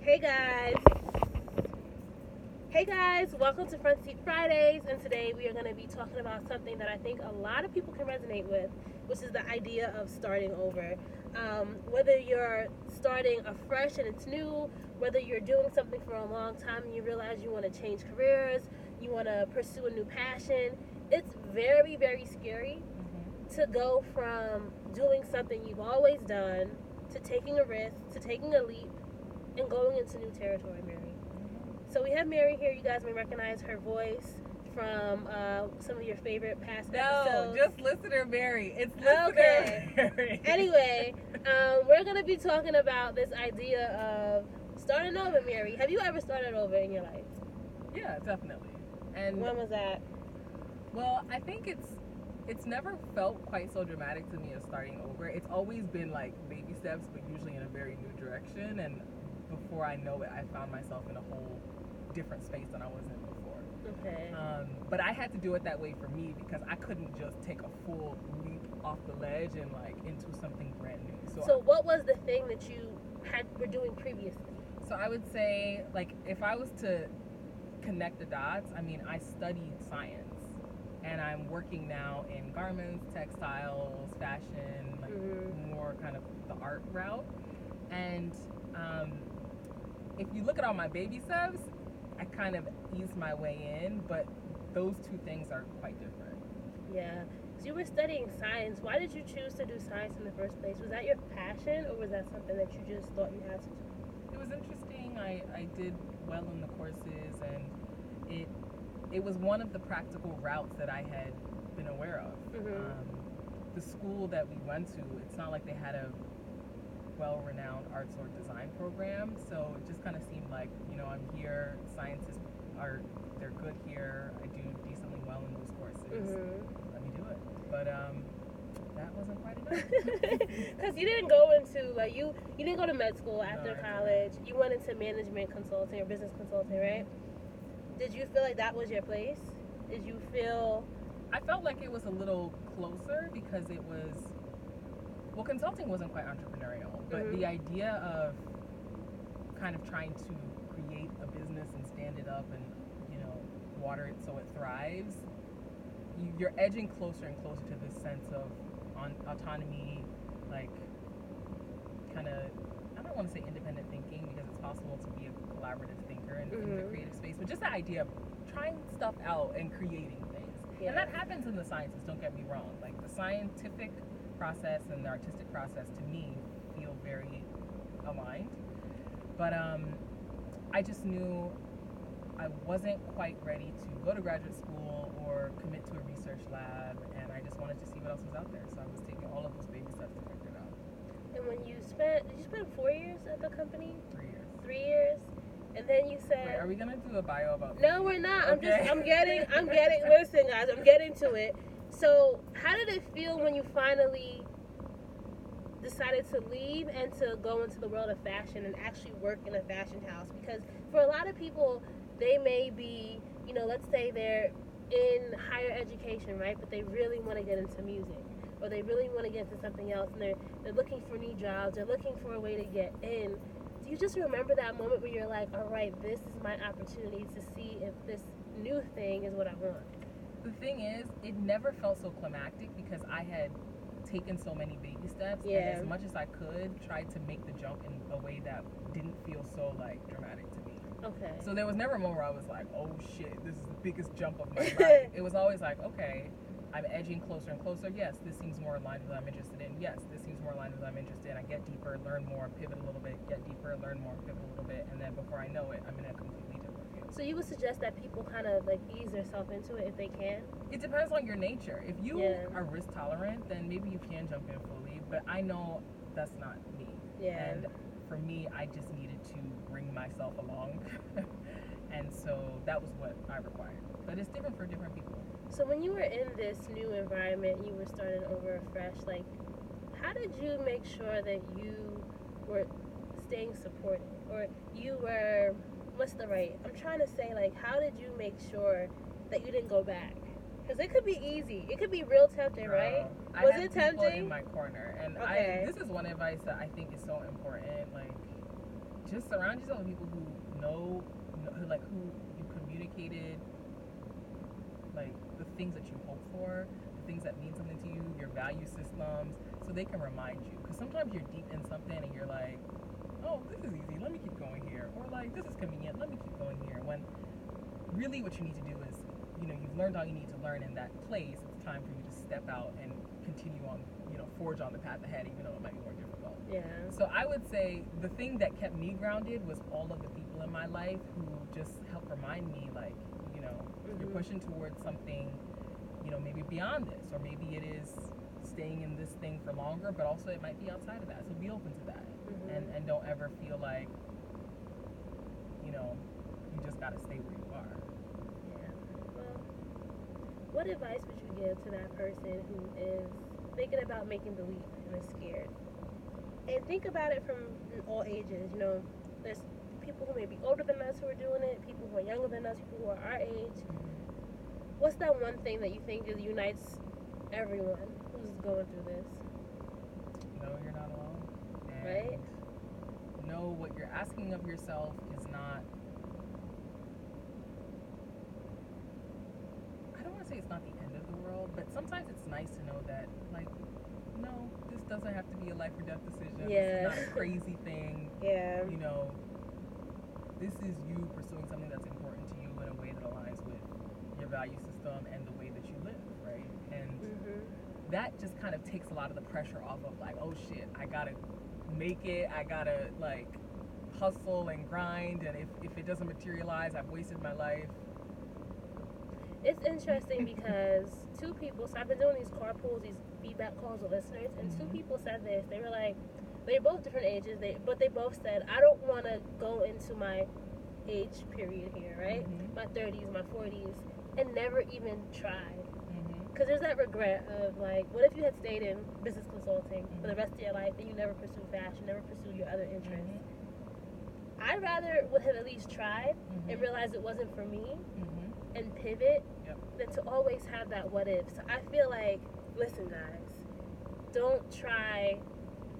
Hey guys, welcome to Front Seat Fridays, and today we are going to be talking about something that I think a lot of people can resonate with, which is the idea of starting over. Whether you're starting afresh and it's new, whether you're doing something for a long time and you realize you want to change careers, you want to pursue a new passion, it's very, very scary to go from doing something you've always done to taking a risk, to taking a leap, and going into new territory, Mary. So we have Mary here. You guys may recognize her voice from some of your favorite past episodes. No, just listener Mary. It's listener Mary. Anyway, we're going to be talking about this idea of starting over, Mary. Have you ever started over in your life? Yeah, definitely. And when was that? Well, I think it's never felt quite so dramatic to me as starting over. It's always been like baby steps, but usually in a very new direction. And before I know it, I found myself in a whole different space than I was in before. Okay. But I had to do it that way for me because I couldn't just take a full leap off the ledge and like into something brand new. So what was the thing that you were doing previously? So I would say, like, if I was to connect the dots, I mean, I studied science and I'm working now in garments, textiles, fashion, like more kind of the art route. And if you look at all my baby steps, I kind of eased my way in, but those two things are quite different. Yeah. So you were studying science. Why did you choose to do science in the first place? Was that your passion, or was that something that you just thought you had to do? It was interesting. I did well in the courses, and it was one of the practical routes that I had been aware of. The school that we went to, it's not like they had a well-renowned arts or design program, so it just kind of seemed like, you know, I'm here, scientists they're good here, I do decently well in those courses, let me do it. But that wasn't quite enough. Because you didn't go into, like, you didn't go to med school after college. You went into management consulting or business consulting, right? Did you feel like that was your place? Did you feel... I felt like it was a little closer because it was... Well, consulting wasn't quite entrepreneurial, but the idea of kind of trying to create a business and stand it up and, you know, water it so it thrives, you're edging closer and closer to this sense of autonomy, like kind of, I don't want to say independent thinking because it's possible to be a collaborative thinker in the creative space, but just the idea of trying stuff out and creating things. Yeah. And that happens in the sciences, don't get me wrong. Like the scientific process and the artistic process to me feel very aligned, but I just knew I wasn't quite ready to go to graduate school or commit to a research lab, and I just wanted to see what else was out there, so I was taking all of those baby steps to figure it out. And when you spent 4 years at the company? 3 years. 3 years? And then you said... Wait, are we gonna do a bio about... No, we're not. Okay. I'm getting, listen guys, I'm getting to it. So, how did it feel when you finally decided to leave and to go into the world of fashion and actually work in a fashion house? Because for a lot of people, they may be, you know, let's say they're in higher education, right? But they really want to get into music, or they really want to get into something else, and they're looking for new jobs, they're looking for a way to get in. Do you just remember that moment where you're like, all right, this is my opportunity to see if this new thing is what I want? The thing is, it never felt so climactic because I had taken so many baby steps, and as much as I could, tried to make the jump in a way that didn't feel so like dramatic to me. Okay. So there was never a moment where I was like, oh shit, this is the biggest jump of my life. It was always like, okay, I'm edging closer and closer. Yes, this seems more aligned with what I'm interested in. Yes, this seems more aligned with what I'm interested in. I get deeper, learn more, pivot a little bit, get deeper, learn more, pivot a little bit, and then before I know it, I'm in a completely different field. So you would suggest that people kind of like ease themselves into it if they can? It depends on your nature. If you are risk tolerant, then maybe you can jump in fully, but I know that's not me. Yeah. And for me, I just needed to bring myself along. And so that was what I required. But it's different for different people. So when you were in this new environment, you were starting over afresh, like, how did you make sure that you were staying supported? Or you were, I'm trying to say, like, how did you make sure that you didn't go back? Because it could be easy. It could be real tempting, right? Was it tempting? In my corner. And okay. this is one advice that I think is so important. Like, just surround yourself with people who who you communicated, like, the things that you hope for, the things that mean something to you, your value systems, so they can remind you. Because sometimes you're deep in something and you're like, oh, this is easy, let me keep going here. Or like, this is convenient, let me keep going here. When really what you need to do is, you've learned all you need to learn in that place. It's time for you to step out and continue on, forge on the path ahead, even though it might be more difficult. Yeah. So I would say the thing that kept me grounded was all of the people in my life who just helped remind me, like, you're pushing towards something, maybe beyond this, or maybe it is staying in this thing for longer, but also it might be outside of that. So be open to that, and don't ever feel like, you just gotta stay where you are. Yeah. Well, what advice would you give to that person who is thinking about making the leap and is scared? And think about it from all ages. There's people who may be older than us who are doing it, people who are younger than us, people who are our age. What's that one thing that you think unites everyone who's going through this? No, you're not alone. And right? know what you're asking of yourself is not, I don't want to say it's not the end of the world, but sometimes it's nice to know that, like, no, this doesn't have to be a life or death decision. Yeah. This is not a crazy thing. Yeah. This is you pursuing something that's important to you in a way that aligns with your value system and the way that you live, right? And that just kind of takes a lot of the pressure off of, like, oh shit, I gotta make it, I gotta, like, hustle and grind, and if it doesn't materialize, I've wasted my life. It's interesting because two people, so I've been doing these carpools, these feedback calls with listeners, and two people said this. They were like, they're both different ages, but they both said, I don't want to go into my age period here, right? My 30s, my 40s, and never even tried. Because there's that regret of, like, what if you had stayed in business consulting for the rest of your life and you never pursue fashion, never pursue your other interests? I'd rather would have at least tried and realized it wasn't for me and pivot than to always have that what if. So I feel like, listen, guys, don't try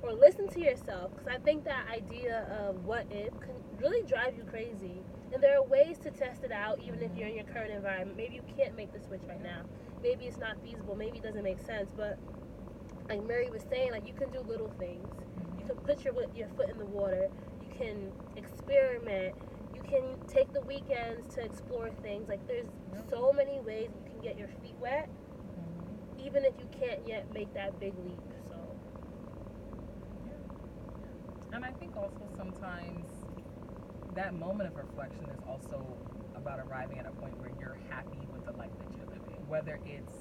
or listen to yourself, because I think that idea of what if can really drive you crazy. And there are ways to test it out, even if you're in your current environment. Maybe you can't make the switch right now. Maybe it's not feasible. Maybe it doesn't make sense. But like Mary was saying, like, you can do little things. You can put your foot in the water. You can experiment. You can take the weekends to explore things. Like, there's so many ways you can get your feet wet, even if you can't yet make that big leap. So. And I think also sometimes that moment of reflection is also about arriving at a point where you're happy with the life that you're living, whether it's,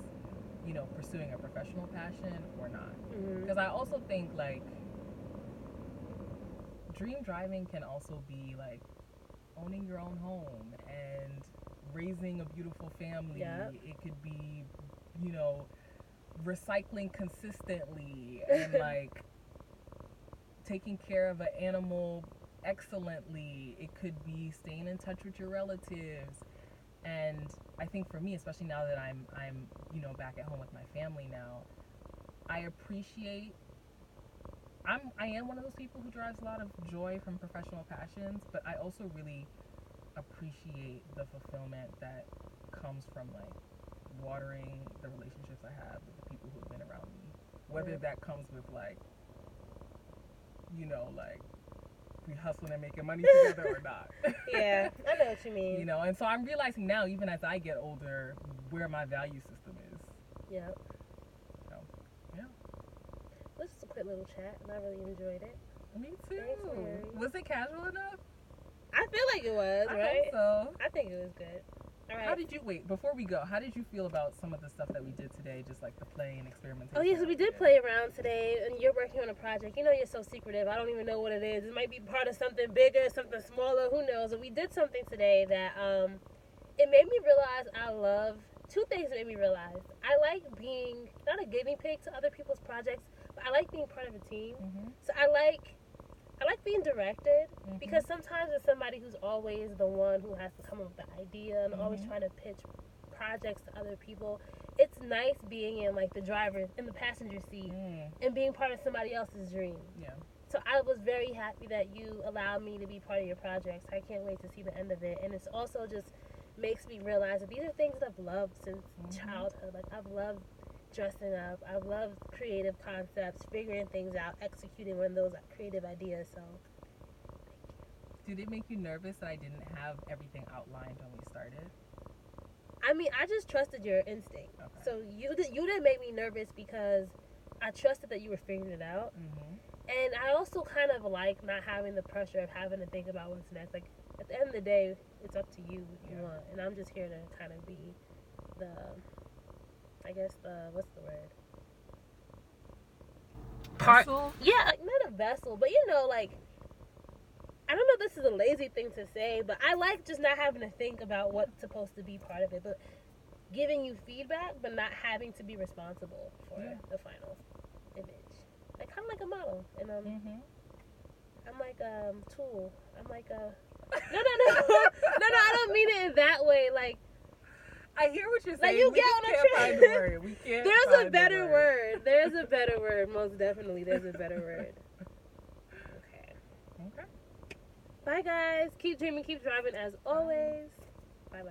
pursuing a professional passion or not. Because I also think, like, dream driving can also be, like, owning your own home and raising a beautiful family. It could be, recycling consistently and, like, taking care of an animal excellently. It could be staying in touch with your relatives. And I think for me, especially now that I'm back at home with my family now, I am one of those people who derives a lot of joy from professional passions, but I also really appreciate the fulfillment that comes from, like, watering the relationships I have with the people who have been around me. Whether that comes with, like, like, we hustling and making money together or not. Yeah, I know what you mean. And so I'm realizing now, even as I get older, where my value system is. Yep. So, yeah. This was a quick little chat, and I really enjoyed it. Me too. Was it casual enough? I feel like it was, right? I hope so. I think it was good. All right. Before we go, how did you feel about some of the stuff that we did today, just like the play and experimentation? Oh, yeah, so we did play around today, and you're working on a project. You're so secretive. I don't even know what it is. It might be part of something bigger, something smaller, who knows? But we did something today that it made me realize I love two things. It made me realize I like being not a guinea pig to other people's projects, but I like being part of a team. So I like being directed, because sometimes it's somebody who's always the one who has to come up with the idea and always trying to pitch projects to other people. It's nice being in, like, the driver, in the passenger seat, and being part of somebody else's dream. Yeah. So I was very happy that you allowed me to be part of your projects. I can't wait to see the end of it. And it's also just makes me realize that these are things that I've loved since childhood. Like, I've loved dressing up. I've loved creative concepts, figuring things out, executing on those creative ideas. So Did it make you nervous that I didn't have everything outlined when we started? I mean, I just trusted your instinct. Okay. So you didn't make me nervous because I trusted that you were figuring it out. And I also kind of like not having the pressure of having to think about what's next. Like, at the end of the day, it's up to you if you want. And I'm just here to kind of be the, I guess what's the word? Vessel? Yeah, like, not a vessel, but you know, like, I don't know if this is a lazy thing to say, but I like just not having to think about what's supposed to be part of it, but giving you feedback, but not having to be responsible for the final image. Like, kind of like a model, and I'm like a tool. I'm like a no. I don't mean it in that way. Like, I hear what you're saying. Like, you we get on can't a find the word. We can't. There's a better word. There's a better word. Most definitely, there's a better word. Okay. Bye, guys. Keep dreaming, keep driving. As always. Bye.